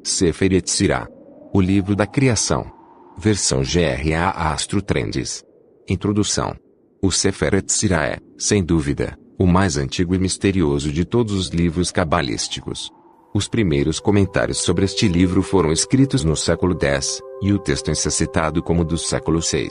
Sefer Yetzirah. O livro da criação. Versão GRA Astro Trends. Introdução. O Sefer Yetzirah é, sem dúvida, o mais antigo e misterioso de todos os livros cabalísticos. Os primeiros comentários sobre este livro foram escritos no século X, e o texto é citado como do século VI.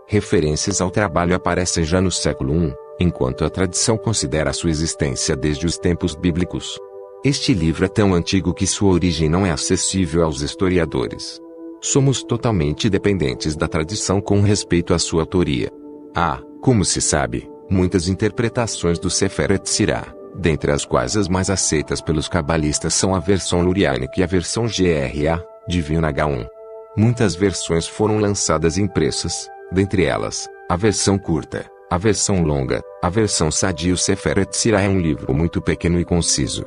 Referências ao trabalho aparecem já no século I, enquanto a tradição considera sua existência desde os tempos bíblicos. Este livro é tão antigo que sua origem não é acessível aos historiadores. Somos totalmente dependentes da tradição com respeito à sua autoria. Há, como se sabe, muitas interpretações do Sefer Yetzirah, dentre as quais as mais aceitas pelos cabalistas são a versão Lurianic e a versão GRA, de Vilna Gaon. Muitas versões foram lançadas impressas, dentre elas, a versão curta, a versão longa, a versão Sadia. O Sefer Yetzirah é um livro muito pequeno e conciso.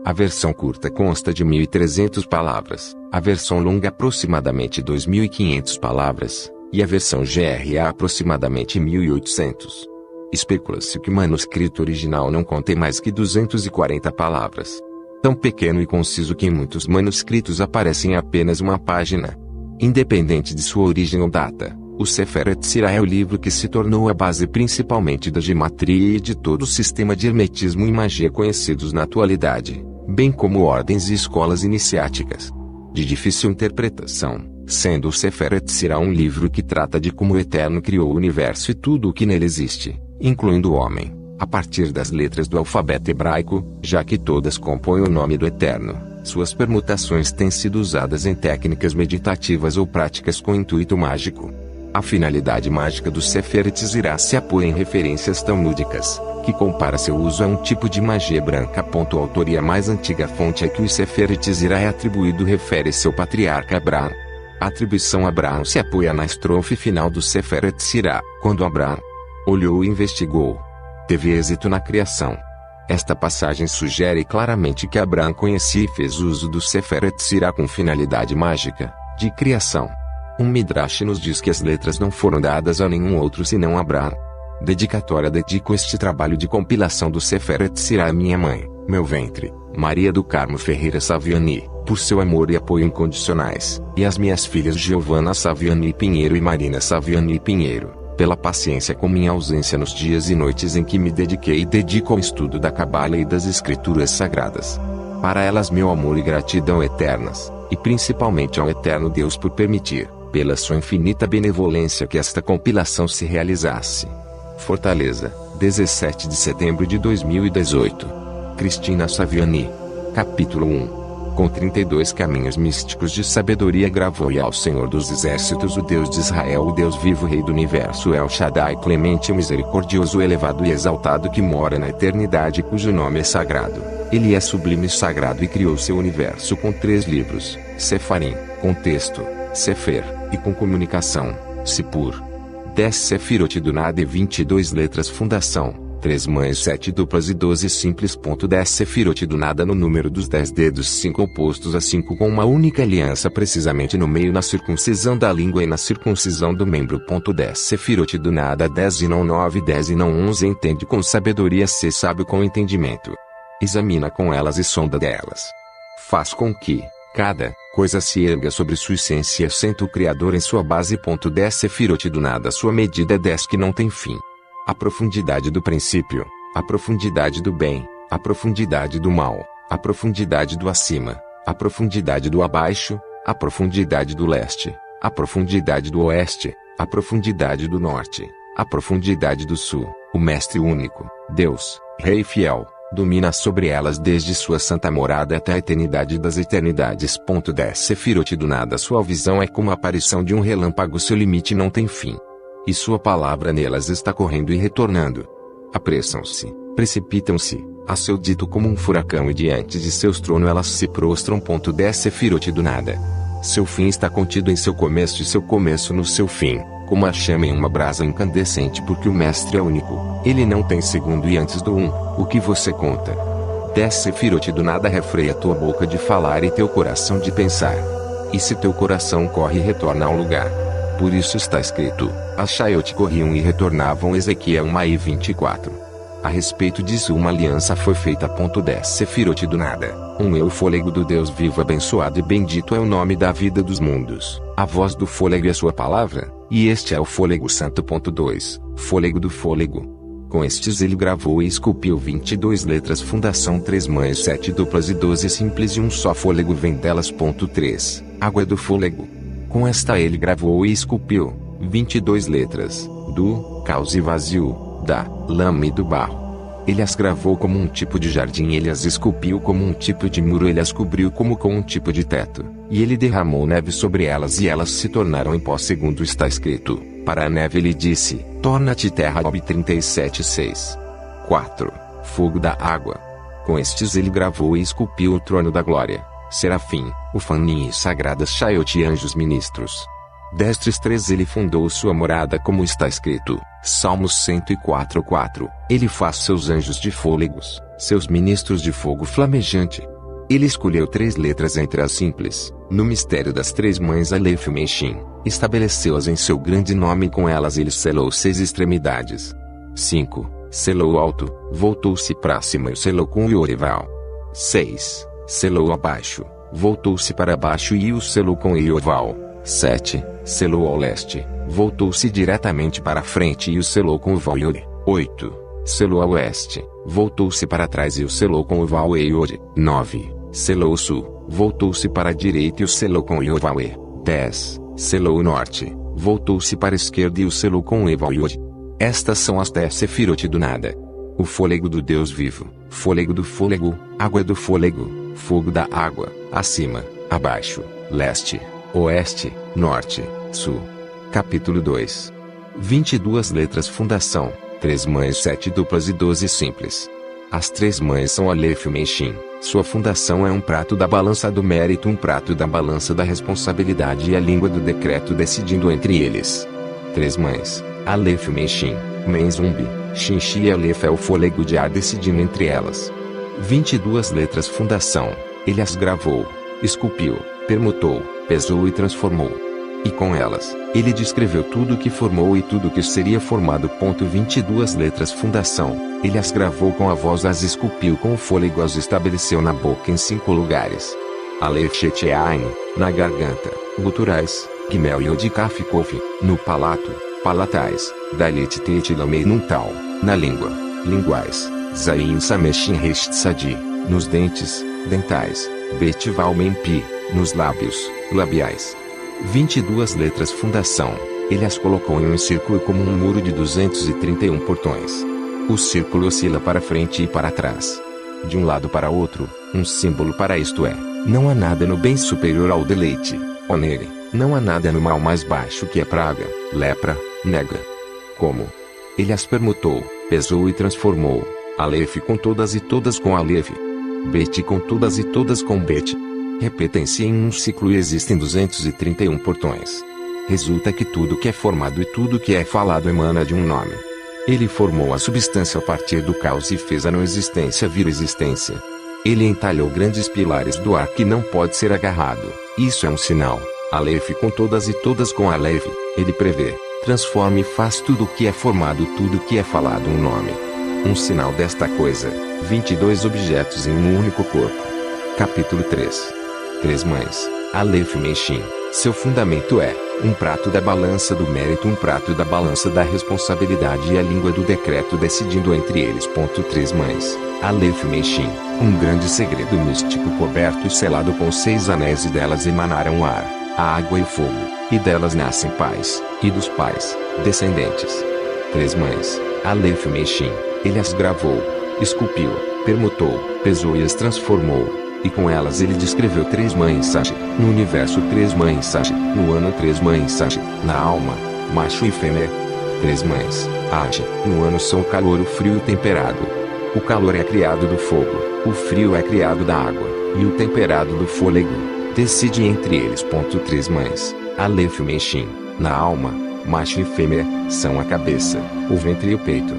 A versão curta consta de 1.300 palavras, a versão longa aproximadamente 2.500 palavras, e a versão GRA aproximadamente 1.800. Especula-se que o manuscrito original não contém mais que 240 palavras. Tão pequeno e conciso que em muitos manuscritos aparece apenas uma página. Independente de sua origem ou data, o Sefer Yetzirah é o livro que se tornou a base principalmente da gematria e de todo o sistema de hermetismo e magia conhecidos na atualidade, bem como ordens e escolas iniciáticas. De difícil interpretação, sendo o Sefer Yetzirah um livro que trata de como o Eterno criou o universo e tudo o que nele existe, incluindo o homem, a partir das letras do alfabeto hebraico, já que todas compõem o nome do Eterno. Suas permutações têm sido usadas em técnicas meditativas ou práticas com intuito mágico. A finalidade mágica do Sefer Yetzirah se apoia em referências talmúdicas, que compara seu uso a um tipo de magia branca. A autoria mais antiga fonte a que o Sefer Yetzirah é atribuído refere-se ao patriarca Abraão. A atribuição a Abraão se apoia na estrofe final do Sefer Yetzirah, quando Abraão olhou e investigou. Teve êxito na criação. Esta passagem sugere claramente que Abraão conhecia e fez uso do Sefer Yetzirah com finalidade mágica, de criação. Um Midrash nos diz que as letras não foram dadas a nenhum outro senão Abraão. Dedicatória: dedico este trabalho de compilação do Sefer Yetzirah a minha mãe, meu ventre, Maria do Carmo Ferreira Saviani, por seu amor e apoio incondicionais, e as minhas filhas Giovana Saviani Pinheiro e Marina Saviani Pinheiro, pela paciência com minha ausência nos dias e noites em que me dediquei e dedico ao estudo da Cabala e das Escrituras Sagradas. Para elas meu amor e gratidão eternas, e principalmente ao Eterno Deus por permitir, pela sua infinita benevolência, que esta compilação se realizasse. Fortaleza, 17 de setembro de 2018. Cristina Saviani. Capítulo 1. Com 32 caminhos místicos de sabedoria gravou-e ao Senhor dos Exércitos, o Deus de Israel, o Deus vivo, Rei do Universo, El Shaddai, clemente e misericordioso, elevado e exaltado, que mora na eternidade, cujo nome é sagrado. Ele é sublime e sagrado e criou seu universo com 3 livros, Sefarim, com texto, Sefer, e com comunicação, Sipur. 10 Sefirot do nada e 22 letras. Fundação, 3 mães, 7 duplas e 12 simples. 10 Sefirot do nada no número dos 10 dedos, 5 opostos a 5 com uma única aliança precisamente no meio, na circuncisão da língua e na circuncisão do membro. 10 Sefirot do nada, 10 e não 9, 10 e não 11. Entende com sabedoria, se sábio com entendimento. Examina com elas e sonda delas. Faz com que cada coisa se erga sobre sua essência, assenta o Criador em sua base. 10 Sefirot do nada, sua medida é 10 que não tem fim. A profundidade do princípio, a profundidade do bem, a profundidade do mal, a profundidade do acima, a profundidade do abaixo, a profundidade do leste, a profundidade do oeste, a profundidade do norte, a profundidade do sul. O Mestre único, Deus, Rei fiel, domina sobre elas desde sua santa morada até a eternidade das eternidades. 10 Sefirot do nada, sua visão é como a aparição de um relâmpago, seu limite não tem fim. E sua palavra nelas está correndo e retornando. Apressam-se, precipitam-se, a seu dito como um furacão, e diante de seus tronos elas se prostram. 10 Sefirot do nada. Seu fim está contido em seu começo e seu começo no seu fim, como a chama em uma brasa incandescente, porque o Mestre é único, ele não tem segundo e antes do o que você conta. 10 Sefirot do nada, refreia tua boca de falar e teu coração de pensar. E se teu coração corre, retorna ao lugar. Por isso está escrito, as Shaiot corriam e retornavam. Ezequiel 1 e 24. A respeito disso uma aliança foi feita. 10 Sefirot do nada. É o fôlego do Deus vivo, abençoado e bendito é o nome da vida dos mundos. A voz do fôlego é sua palavra, e este é o fôlego santo. 2 Fôlego do fôlego. Com estes ele gravou e esculpiu 22 letras fundação 3 mães 7 duplas e 12 simples e um só fôlego vem delas. 3 Água do fôlego. Com esta ele gravou e esculpiu 22 letras, do, caos e vazio, da, lama e do barro. Ele as gravou como um tipo de jardim, ele as esculpiu como um tipo de muro, ele as cobriu como com um tipo de teto, e ele derramou neve sobre elas e elas se tornaram em pó, segundo está escrito. Para a neve ele disse, torna-te terra. Job 37:6. 4 Fogo da água. Com estes ele gravou e esculpiu o trono da glória, serafim, ufanim e sagradas Shaiot e anjos ministros. Destes 3 ele fundou sua morada, como está escrito, Salmos 104:4. Ele faz seus anjos de fôlegos, seus ministros de fogo flamejante. Ele escolheu 3 letras entre as simples, no mistério das 3 mães Aleph Meshim, estabeleceu-as em seu grande nome e com elas ele selou 6 extremidades. 5 Selou alto, voltou-se para cima e selou com o Yoreval. 6 Selou abaixo, voltou-se para baixo e o selou com o Yoval. 7 Selou ao leste, voltou-se diretamente para a frente e o selou com o Val-Yod. 8 Selou ao oeste, voltou-se para trás e o selou com o Val-Yod. 9 Selou o sul, voltou-se para a direita e o selou com o Yovae. 10 Selou o norte, voltou-se para a esquerda e o selou com o Eval-Yod. Estas são as 10 Sefirot do nada. O fôlego do Deus vivo, fôlego do fôlego, água do fôlego, fogo da água, acima, abaixo, leste, oeste, norte, sul. Capítulo 2. 22 letras fundação, 3 mães 7 duplas e 12 simples. As 3 mães são Aleph Meshim. Sua fundação é um prato da balança do mérito, um prato da balança da responsabilidade e a língua do decreto decidindo entre eles. 3 mães, Aleph Meshim, Menzumbi, Shinshi e Aleph é o fôlego de ar decidindo entre elas. 22 letras fundação, ele as gravou, esculpiu, permutou, pesou e transformou. E com elas, ele descreveu tudo o que formou e tudo o que seria formado. 22 letras fundação, ele as gravou com a voz, as esculpiu com o fôlego, as estabeleceu na boca em 5 lugares. Aleph Sheteain, na garganta, guturais, Gimel Yod Kaf Kof, no palato, palatais, Dalet Tet Lamei Nuntal, na língua, linguais, Zain Sameshin Resh Tsadi, nos dentes, dentais, Betival Mempi, nos lábios, labiais. 22 letras fundação, ele as colocou em um círculo como um muro de 231 portões. O círculo oscila para frente e para trás. De um lado para outro, um símbolo para isto é, não há nada no bem superior ao deleite, ó nele, não há nada no mal mais baixo que a praga, lepra, nega. Como? Ele as permutou, pesou e transformou, Aleph com todas e todas com Aleph, Bet com todas e todas com Bet. Repetem-se em um ciclo e existem 231 portões. Resulta que tudo que é formado e tudo que é falado emana de um nome. Ele formou a substância a partir do caos e fez a não existência vir existência. Ele entalhou grandes pilares do ar que não pode ser agarrado. Isso é um sinal. Aleph com todas e todas com Aleph. Ele prevê, transforma e faz tudo o que é formado, tudo o que é falado um nome. Um sinal desta coisa. 22 objetos em um único corpo. Capítulo 3. 3 mães, Aleph Meshim, seu fundamento é, um prato da balança do mérito, um prato da balança da responsabilidade e a língua do decreto decidindo entre eles. 3 mães, Aleph Meshim, um grande segredo místico coberto e selado com 6 anéis e delas emanaram o ar, a água e o fogo, e delas nascem pais, e dos pais, descendentes. 3 mães, Aleph Meshim, ele as gravou, esculpiu, permutou, pesou e as transformou. E com elas ele descreveu 3 mães Sage, no universo 3 mães Sage, no ano 3 mães Sage, na alma, macho e fêmea. 3 mães, Age, no ano são o calor, o frio e o temperado. O calor é criado do fogo, o frio é criado da água, e o temperado do fôlego. Decide entre eles. 3 mães, Aleph Meshim, na alma, macho e fêmea, são a cabeça, o ventre e o peito.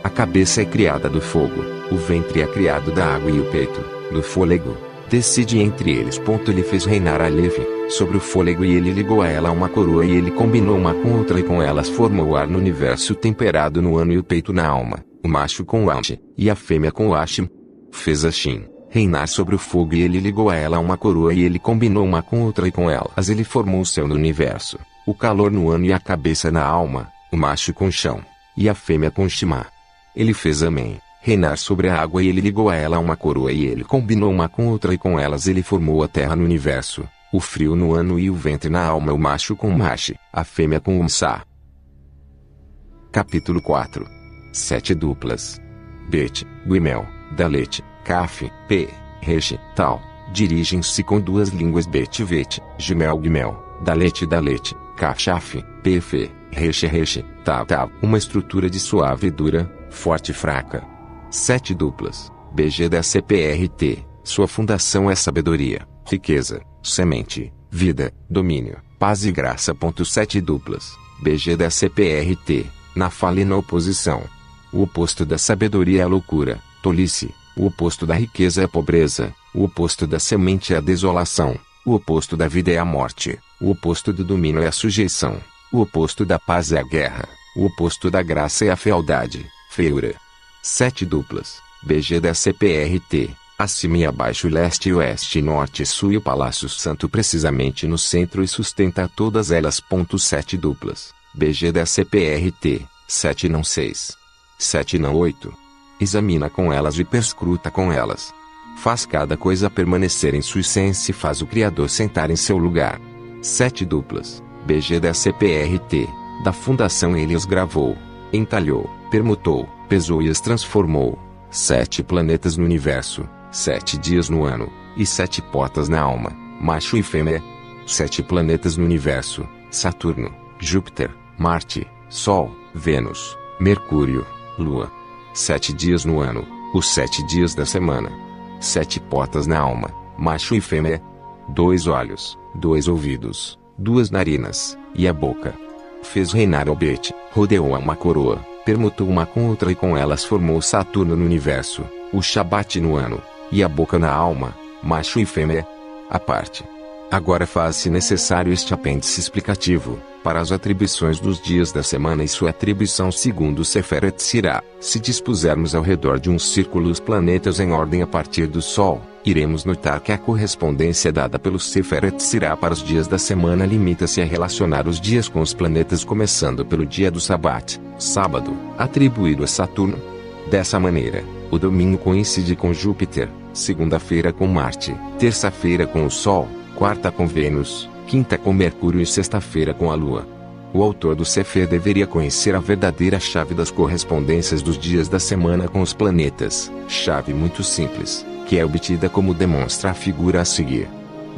A cabeça é criada do fogo, o ventre é criado da água e o peito, do fôlego. Decide entre eles. Ele fez reinar Aleph sobre o fôlego e ele ligou a ela uma coroa e ele combinou uma com outra e com elas formou o ar no universo temperado no ano e o peito na alma, o macho com o Ash, e a fêmea com o Ashim. Fez Ashim reinar sobre o fogo e ele ligou a ela uma coroa e ele combinou uma com outra e com elas ele formou o céu no universo, o calor no ano e a cabeça na alma, o macho com chão, e a fêmea com Shimá. Ele fez Amém reinar sobre a água e ele ligou a ela uma coroa e ele combinou uma com outra e com elas ele formou a terra no universo, o frio no ano e o ventre na alma, o macho com Mashi, a fêmea com Umsá. Capítulo 4. 7 duplas. Bet, Guimel, Dalet, Kaf, P, Resh, Tal, dirigem-se com duas línguas Bet Vet, Gimel Gimel, Dalet Dalet, Kaf Shaf, P Fe, Resh Resh, Tav Tav, uma estrutura de suave e dura, forte e fraca. 7 duplas. BG da CPRT, sua fundação é sabedoria, riqueza, semente, vida, domínio, paz e graça. 7 duplas. BG da CPRT, na fala e na oposição. O oposto da sabedoria é a loucura, tolice. O oposto da riqueza é a pobreza. O oposto da semente é a desolação. O oposto da vida é a morte. O oposto do domínio é a sujeição. O oposto da paz é a guerra. O oposto da graça é a fealdade, feiura. 7 duplas. BG da CPRT, acima e abaixo, leste e oeste, norte e sul e o Palácio Santo precisamente no centro e sustenta todas elas. 7 duplas. BG da CPRT, 7 não 6. 7 não 8. Examina com elas e perscruta com elas. Faz cada coisa permanecer em sua essência e faz o Criador sentar em seu lugar. 7 duplas. BG da CPRT, da fundação ele os gravou, entalhou, permutou, pesou e as transformou. 7 planetas no universo, 7 dias no ano, e 7 portas na alma, macho e fêmea. 7 planetas no universo, Saturno, Júpiter, Marte, Sol, Vênus, Mercúrio, Lua. 7 dias no ano, os 7 dias da semana. 7 portas na alma, macho e fêmea. 2 olhos, 2 ouvidos, 2 narinas, e a boca. Fez reinar o Bet, rodeou a uma coroa, permutou uma com outra e com elas formou Saturno no universo, o Shabat no ano, e a boca na alma, macho e fêmea. A parte. Agora faz-se necessário este apêndice explicativo, para as atribuições dos dias da semana e sua atribuição segundo Seferet Sirá. Se dispusermos ao redor de um círculo os planetas em ordem a partir do Sol, iremos notar que a correspondência dada pelo Seferet Sirá para os dias da semana limita-se a relacionar os dias com os planetas começando pelo dia do Sabat, sábado, atribuído a Saturno. Dessa maneira, o domingo coincide com Júpiter, segunda-feira com Marte, terça-feira com o Sol, quarta com Vênus, quinta com Mercúrio e sexta-feira com a Lua. O autor do Sefer deveria conhecer a verdadeira chave das correspondências dos dias da semana com os planetas, chave muito simples, que é obtida como demonstra a figura a seguir.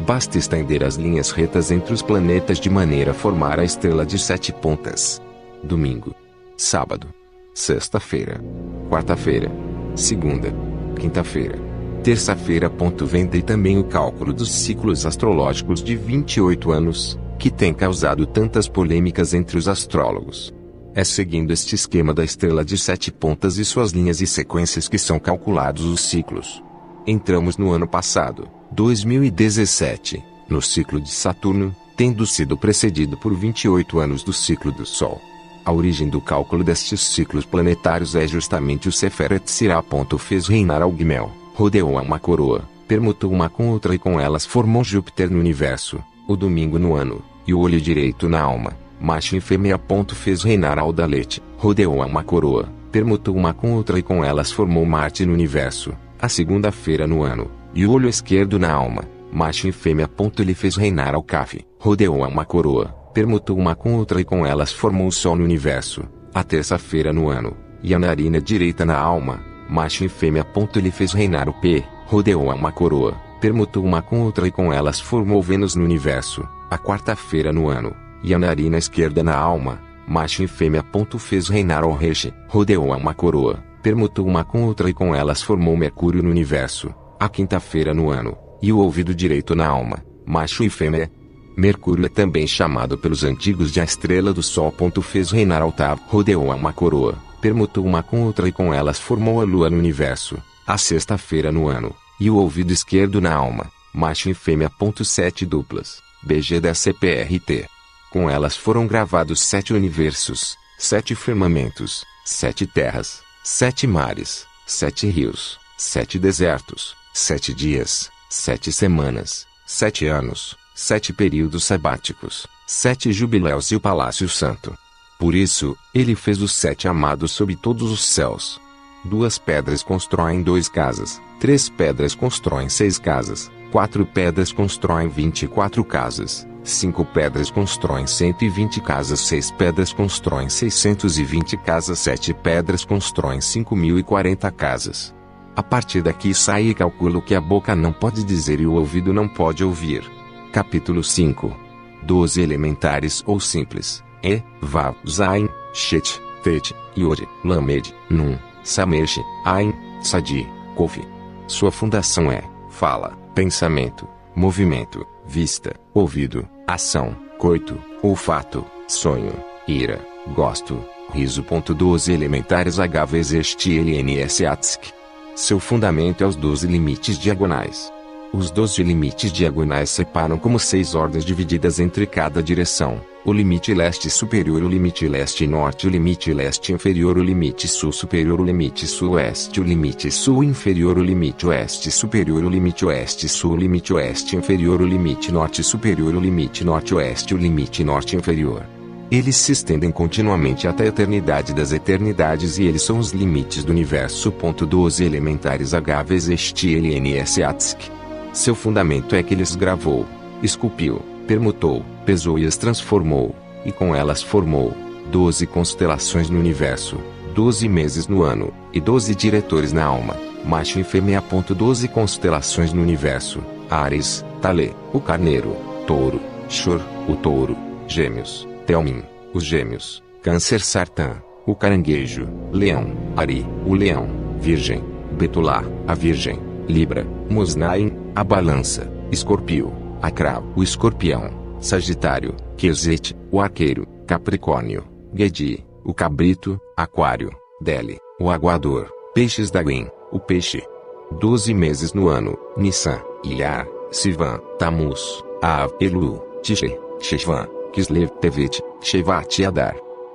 Basta estender as linhas retas entre os planetas de maneira a formar a estrela de 7 pontas. Domingo, sábado, sexta-feira, quarta-feira, segunda, quinta-feira, terça-feira. Vem e também o cálculo dos ciclos astrológicos de 28 anos, que tem causado tantas polêmicas entre os astrólogos. É seguindo este esquema da estrela de 7 pontas e suas linhas e sequências que são calculados os ciclos. Entramos no ano passado, 2017, no ciclo de Saturno, tendo sido precedido por 28 anos do ciclo do Sol. A origem do cálculo destes ciclos planetários é justamente o Seferet Sirá. Fez reinar ao Gimel, rodeou a uma coroa, permutou uma com outra e com elas formou Júpiter no universo, o domingo no ano, e o olho direito na alma, macho e fêmea. Fez reinar ao Dalet, rodeou a uma coroa, permutou uma com outra e com elas formou Marte no universo, a segunda-feira no ano, e o olho esquerdo na alma, macho e fêmea. Ele fez reinar ao Kaf, rodeou a uma coroa, permutou uma com outra e com elas formou o Sol no universo, a terça-feira no ano, e a narina direita na alma, macho e fêmea. Ele fez reinar o P, rodeou a uma coroa, permutou uma com outra e com elas formou Vênus no universo, a quarta-feira no ano, e a narina esquerda na alma, macho e fêmea. Fez reinar o Resh, rodeou a uma coroa, permutou uma com outra e com elas formou Mercúrio no universo, a quinta-feira no ano, e o ouvido direito na alma, macho e fêmea. Mercúrio é também chamado pelos antigos de a estrela do Sol. Fez reinar ao Tav, rodeou a uma coroa, permutou uma com outra e com elas formou a Lua no universo, a sexta-feira no ano, e o ouvido esquerdo na alma, macho e fêmea. 7 duplas. BG da CPRT. Com elas foram gravados 7 universos, 7 firmamentos, 7 terras, 7 mares, 7 rios, 7 desertos, 7 dias, 7 semanas, 7 anos, 7 períodos sabáticos, 7 jubileus e o Palácio Santo. Por isso, ele fez os 7 amados sob todos os céus. 2 pedras constroem 2 casas, 3 pedras constroem 6 casas, 4 pedras constroem 24 casas, 5 pedras constroem 120 casas, 6 pedras constroem 620 casas, 7 pedras constroem 5.040 casas. A partir daqui sai e calcula o que a boca não pode dizer e o ouvido não pode ouvir. Capítulo 5. 12 elementares ou simples: E, Vav, Zain, Shet, Tet, Yod, Lamed, Nun, Samesh, Ain, Sadi, Kof. Sua fundação é fala, pensamento, movimento, vista, ouvido, ação, coito, olfato, sonho, ira, gosto, riso. 12 elementares HVZSTLNS. Seu fundamento é os 12 limites diagonais. Os 12 limites diagonais separam como 6 ordens divididas entre cada direção: o limite leste superior, o limite leste norte, o limite leste inferior, o limite sul superior, o limite sul oeste, o limite sul inferior, o limite oeste superior, o limite oeste sul, o limite oeste inferior, o limite norte superior, o limite norte oeste, o limite norte inferior. Eles se estendem continuamente até a eternidade das eternidades e eles são os limites do universo. 12 elementares HVZSTLNS. Seu fundamento é que ele as gravou, esculpiu, permutou, pesou e as transformou, e com elas formou 12 constelações no universo, 12 meses no ano, e 12 diretores na alma, macho e fêmea. 12 constelações no universo: Áries, Talê, o carneiro; Touro, Shor, o touro; Gêmeos, Telmin, os gêmeos; Câncer, Sartã, o caranguejo; Leão, Ari, o leão; Virgem, Betulá, a virgem; Libra, Mosnaim, a balança; Escorpio, Acrau, o escorpião; Sagitário, Quezete, o arqueiro; Capricórnio, Gedi, o cabrito; Aquário, Dele, o aguador; Peixes d'Aguim, o peixe. 12 meses no ano: Nissan, Iyar, Sivan, Tamuz, Av, Elu, Tishrei, Sheshvan, Kislev, Tevet, Shevat e Adar.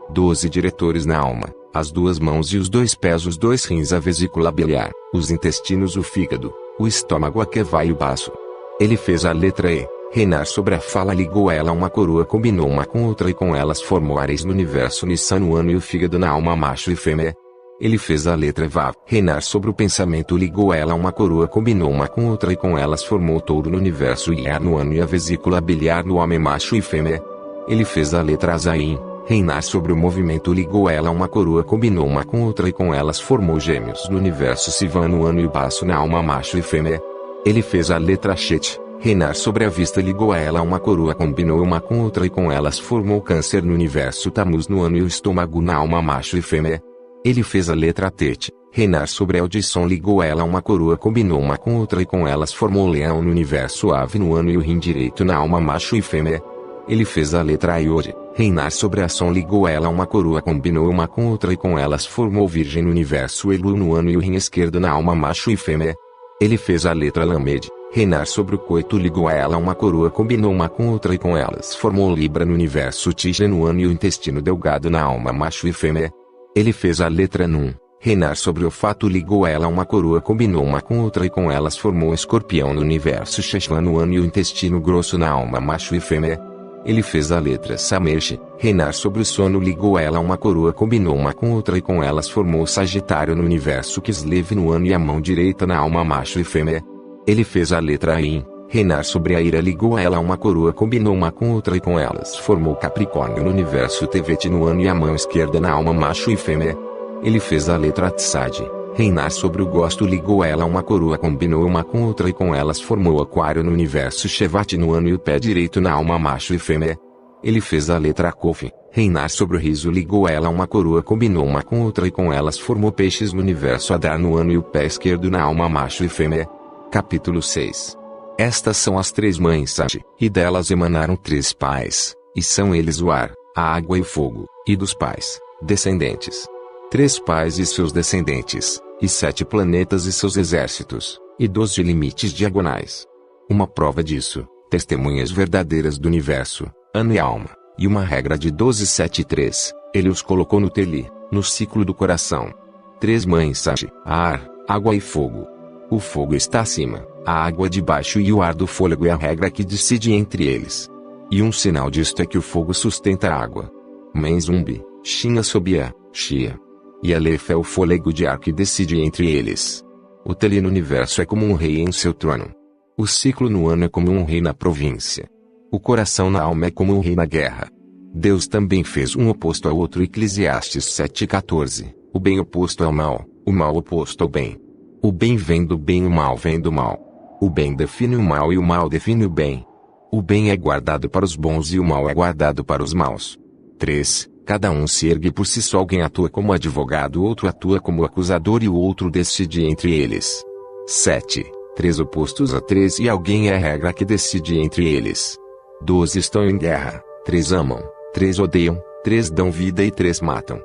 12 diretores na alma: as 2 mãos e os 2 pés, os 2 rins, a vesícula biliar, os intestinos, o fígado, o estômago, a queva e o baço. Ele fez a letra E, reinar sobre a fala, ligou ela a uma coroa, combinou uma com outra e com elas formou Ares no universo, Nissan no ano e o fígado na alma, macho e fêmea. Ele fez a letra Vav, reinar sobre o pensamento, ligou ela a uma coroa, combinou uma com outra e com elas formou Touro no universo, Iar no ano e a vesícula biliar no homem, macho e fêmea. Ele fez a letra Azaim, reinar sobre o movimento, ligou ela a uma coroa, combinou uma com outra e com elas formou Gêmeos no universo, Sivan no ano e o baço na alma, macho e fêmea. Ele fez a letra Shet, reinar sobre a vista, ligou a ela a uma coroa, combinou uma com outra e com elas formou Câncer no universo, Tamuz no ano e o estômago na alma, macho e fêmea. Ele fez a letra Tet, reinar sobre a audição, ligou ela a uma coroa, combinou uma com outra e com elas formou Leão no universo, Ave no ano e o rim direito na alma, macho e fêmea. Ele fez a letra Iod, reinar sobre a ação, ligou ela a uma coroa, combinou uma com outra e com elas formou Virgem no universo, Elu no ano e o rim esquerdo na alma, macho e fêmea. Ele fez a letra Lamed, reinar sobre o coito, ligou a ela uma coroa, combinou uma com outra e com elas formou Libra no universo, Tishrei no ano e o intestino delgado na alma, macho e fêmea. Ele fez a letra Nun, reinar sobre o olfato, ligou a ela uma coroa, combinou uma com outra e com elas formou Escorpião no universo, Sheshvan no ano e o intestino grosso na alma, macho e fêmea. Ele fez a letra Samesh, reinar sobre o sono, ligou a ela uma coroa, combinou uma com outra e com elas formou Sagitário no universo, Kislev no ano e a mão direita na alma, macho e fêmea. Ele fez a letra Ain, reinar sobre a ira, ligou a ela uma coroa, combinou uma com outra e com elas formou Capricórnio no universo, Tevet no ano e a mão esquerda na alma, macho e fêmea. Ele fez a letra Tsad, reinar sobre o gosto, ligou a ela uma coroa, combinou uma com outra e com elas formou Aquário no universo, Shevat no ano e o pé direito na alma, macho e fêmea. Ele fez a letra Kof, reinar sobre o riso, ligou a ela uma coroa, combinou uma com outra e com elas formou Peixes no universo, Adar no ano e o pé esquerdo na alma, macho e fêmea. Capítulo 6. Estas são as 3 mães Sati, e delas emanaram 3 pais, e são eles o ar, a água e o fogo, e dos pais, descendentes. 3 pais e seus descendentes, e 7 planetas e seus exércitos, e 12 limites diagonais. Uma prova disso, testemunhas verdadeiras do universo, ano e alma, e uma regra de 12, 7 e 3, ele os colocou no Teli, no ciclo do coração. 3 mães Sashi, ar, água e fogo. O fogo está acima, a água debaixo e o ar do fôlego é a regra que decide entre eles. E um sinal disto é que o fogo sustenta a água. Menzumbi, Shinha Sobia, Shia. E Aleph é o fôlego de ar que decide entre eles. O Teli no universo é como um rei em seu trono. O ciclo no ano é como um rei na província. O coração na alma é como um rei na guerra. Deus também fez um oposto ao outro. Eclesiastes 7,14. O bem oposto ao mal, o mal oposto ao bem. O bem vem do bem, o mal vem do mal. O bem define o mal e o mal define o bem. O bem é guardado para os bons e o mal é guardado para os maus. 3. Cada um se ergue por si só. Alguém atua como advogado, outro atua como acusador e o outro decide entre eles. 7. 3 opostos a 3 e alguém é a regra que decide entre eles. 12 estão em guerra, 3 amam, 3 odeiam, 3 dão vida e 3 matam.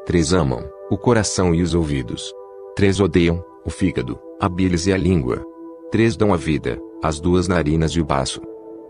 3 amam, o coração e os ouvidos. 3 odeiam, o fígado, a bilis e a língua. 3 dão a vida, as 2 narinas e o baço.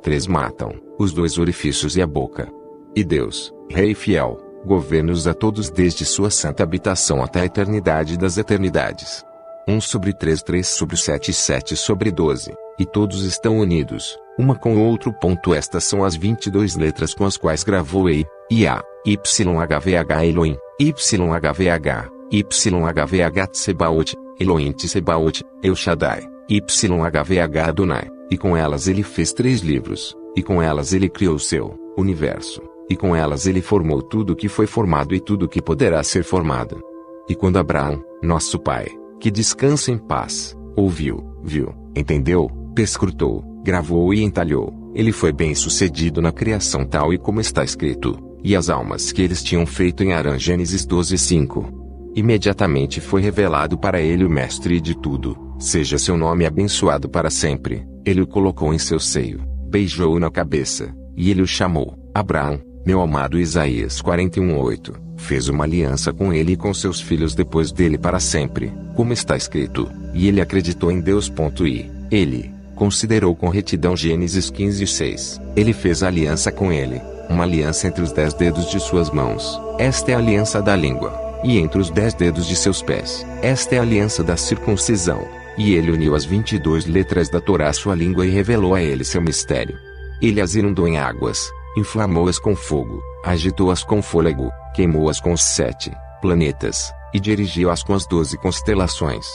3 matam, os 2 orifícios e a boca. E Deus, Rei fiel, governa-os a todos desde sua santa habitação até a eternidade das eternidades. 1 sobre 3, 3 sobre 7 e 7 sobre 12, e todos estão unidos, uma com o outro. Estas são as 22 letras com as quais gravou Ei, Ia, YHVH Elohim, YHVH, YHVH Tsebaot, Elohim Tsebaot, El Shaddai, YHVH Adonai, e com elas ele fez 3 livros, e com elas ele criou o seu universo, e com elas ele formou tudo que foi formado e tudo que poderá ser formado. E quando Abraão, nosso pai, que descansa em paz, ouviu, viu, entendeu, perscrutou, gravou e entalhou, ele foi bem sucedido na criação tal e como está escrito, e as almas que eles tinham feito em Arã. Gênesis 12:5. Imediatamente foi revelado para ele o mestre de tudo, seja seu nome abençoado para sempre. Ele o colocou em seu seio, beijou-o na cabeça, e ele o chamou, Abraão, meu amado. Isaías 41:8. Fez uma aliança com ele e com seus filhos depois dele para sempre, como está escrito, e ele acreditou em Deus. E ele considerou com retidão. Gênesis 15:6. Ele fez aliança com ele, uma aliança entre os 10 dedos de suas mãos, esta é a aliança da língua, e entre os 10 dedos de seus pés, esta é a aliança da circuncisão, e ele uniu as 22 letras da Torá à sua língua e revelou a ele seu mistério. Ele as inundou em águas, inflamou-as com fogo, agitou-as com fôlego, queimou-as com os 7 planetas, e dirigiu-as com as 12 constelações.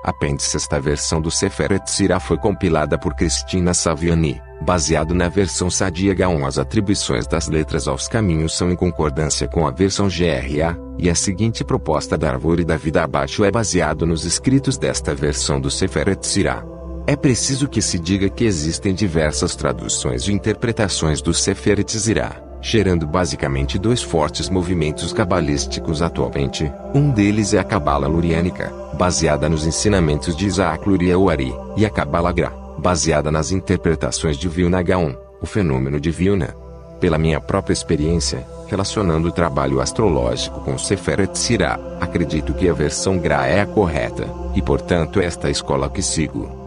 Apêndice. Esta versão do Sefer Yetzirah foi compilada por Cristina Saviani, baseado na versão Sadi H1. As atribuições das letras aos caminhos são em concordância com a versão GRA, e a seguinte proposta da árvore da vida abaixo é baseado nos escritos desta versão do Sefer Yetzirah. É preciso que se diga que existem diversas traduções e interpretações do Sefer Yetzirah, gerando basicamente 2 fortes movimentos cabalísticos atualmente. Um deles é a Cabala Luriânica, baseada nos ensinamentos de Isaac Luria Ouari, e a Cabala Gra, baseada nas interpretações de Vilna Gaon, o fenômeno de Vilna. Pela minha própria experiência, relacionando o trabalho astrológico com o Sefer Yetzirah, acredito que a versão Gra é a correta, e portanto esta é a escola que sigo.